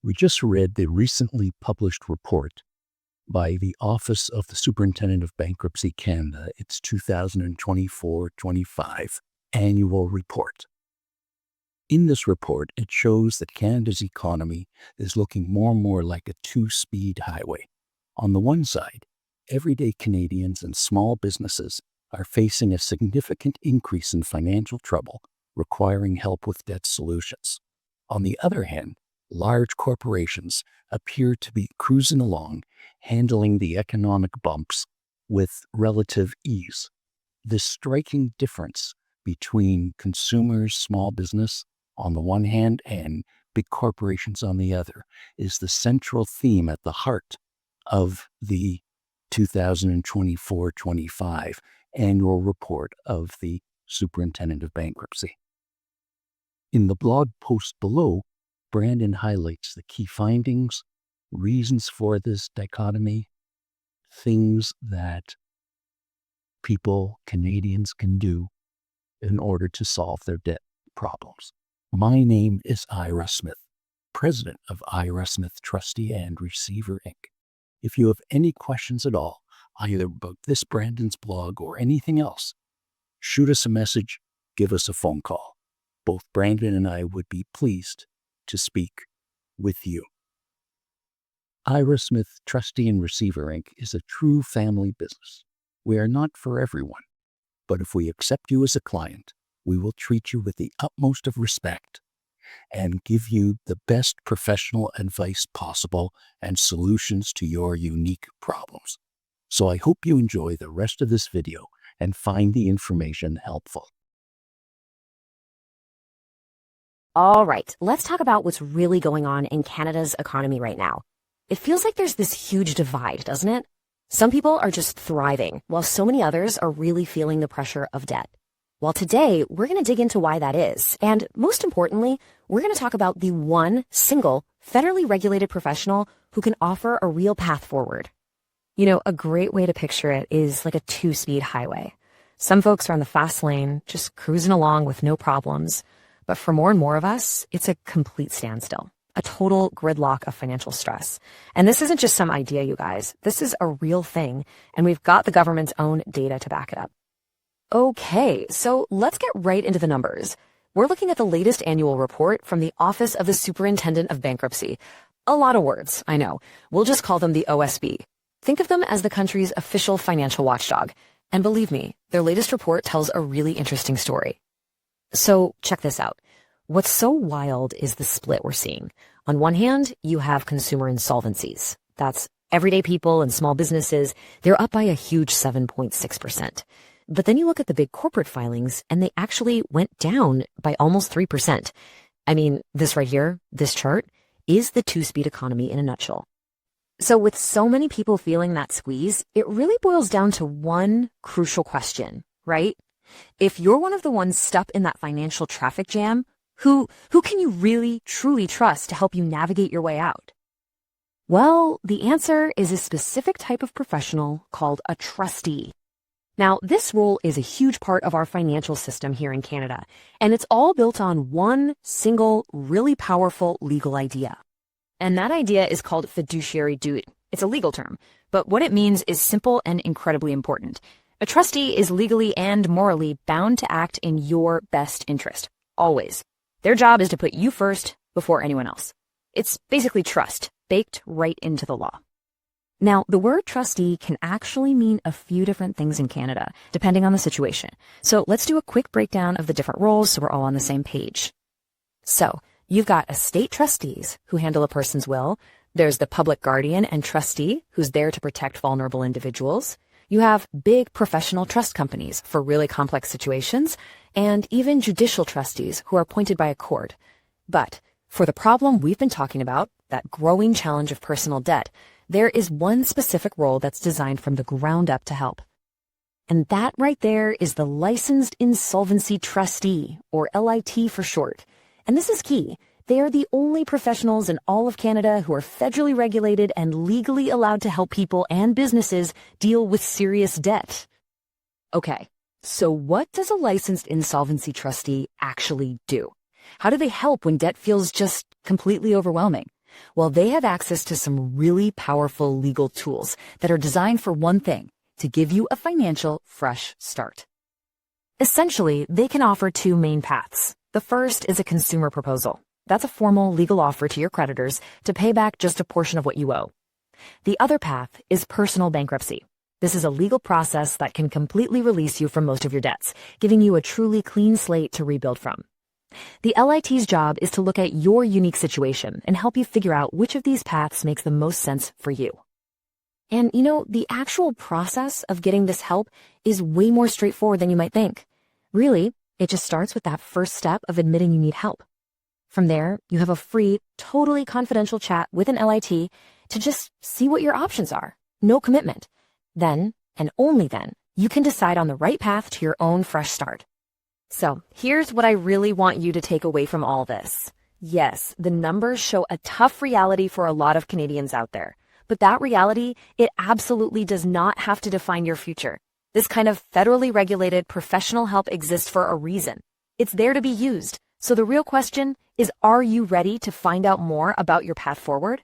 We just read the recently published report by the Office of the Superintendent of Bankruptcy Canada, its 2024-25 annual report. In this report, it shows that Canada's economy is looking more and more like a two-speed highway. On the one side, everyday Canadians and small businesses are facing a significant increase in financial trouble, requiring help with debt solutions. On the other hand, large corporations appear to be cruising along, handling the economic bumps with relative ease. This striking difference between consumers, small business on the one hand, and big corporations on the other is the central theme at the heart of the 2024-25 annual report of the Superintendent of Bankruptcy. In the blog post below, Brandon highlights the key findings, reasons for this dichotomy, things that people, Canadians, can do in order to solve their debt problems. My name is Ira Smith, president of Ira Smith Trustee and Receiver, Inc. If you have any questions at all, either about this Brandon's blog or anything else, shoot us a message, give us a phone call. Both Brandon and I would be pleased to speak with you. Ira Smith Trustee and Receiver, Inc. is a true family business. We are not for everyone, but if we accept you as a client, we will treat you with the utmost of respect and give you the best professional advice possible and solutions to your unique problems. So I hope you enjoy the rest of this video and find the information helpful. All right, let's talk about what's really going on in Canada's economy right now. It feels like there's this huge divide, doesn't it? Some people are just thriving, while so many others are really feeling the pressure of debt. Well, today, we're going to dig into why that is. And most importantly, we're going to talk about the one single federally regulated professional who can offer a real path forward. You know, a great way to picture it is like a two-speed highway. Some folks are on the fast lane, just cruising along with no problems. But for more and more of us, it's a complete standstill, a total gridlock of financial stress. And this isn't just some idea, you guys. This is a real thing, and we've got the government's own data to back it up. Okay, so let's get right into the numbers. We're looking at the latest annual report from the Office of the Superintendent of Bankruptcy. A lot of words, I know. We'll just call them the OSB. Think of them as the country's official financial watchdog. And believe me, their latest report tells a really interesting story. So check this out. What's so wild is the split we're seeing. On one hand, you have consumer insolvencies. That's everyday people and small businesses. They're up by a huge 7.6%. But then you look at the big corporate filings, and they actually went down by almost 3%. I mean, this right here, this chart, is the two-speed economy in a nutshell. So with so many people feeling that squeeze, it really boils down to one crucial question, right? If you're one of the ones stuck in that financial traffic jam, who can you really, truly trust to help you navigate your way out? Well, the answer is a specific type of professional called a trustee. Now, this role is a huge part of our financial system here in Canada, and it's all built on one single, really powerful legal idea. And that idea is called fiduciary duty. It's a legal term, but what it means is simple and incredibly important. A trustee is legally and morally bound to act in your best interest, always. Their job is to put you first before anyone else. It's basically trust, baked right into the law. Now, the word trustee can actually mean a few different things in Canada, depending on the situation. So let's do a quick breakdown of the different roles so we're all on the same page. So, you've got estate trustees who handle a person's will. There's the public guardian and trustee who's there to protect vulnerable individuals. You have big professional trust companies for really complex situations, and even judicial trustees who are appointed by a court. But for the problem we've been talking about, that growing challenge of personal debt, there is one specific role that's designed from the ground up to help. And that right there is the licensed insolvency trustee, or LIT for short. And this is key. They are the only professionals in all of Canada who are federally regulated and legally allowed to help people and businesses deal with serious debt. Okay, so what does a licensed insolvency trustee actually do? How do they help when debt feels just completely overwhelming? Well, they have access to some really powerful legal tools that are designed for one thing, to give you a financial fresh start. Essentially, they can offer two main paths. The first is a consumer proposal. That's a formal legal offer to your creditors to pay back just a portion of what you owe. The other path is personal bankruptcy. This is a legal process that can completely release you from most of your debts, giving you a truly clean slate to rebuild from. The LIT's job is to look at your unique situation and help you figure out which of these paths makes the most sense for you. And the actual process of getting this help is way more straightforward than you might think. Really, it just starts with that first step of admitting you need help. From there, you have a free, totally confidential chat with an LIT to just see what your options are. No commitment. Then, and only then, you can decide on the right path to your own fresh start. So, here's what I really want you to take away from all this. Yes, the numbers show a tough reality for a lot of Canadians out there. But that reality, it absolutely does not have to define your future. This kind of federally regulated professional help exists for a reason. It's there to be used. So the real question is, are you ready to find out more about your path forward?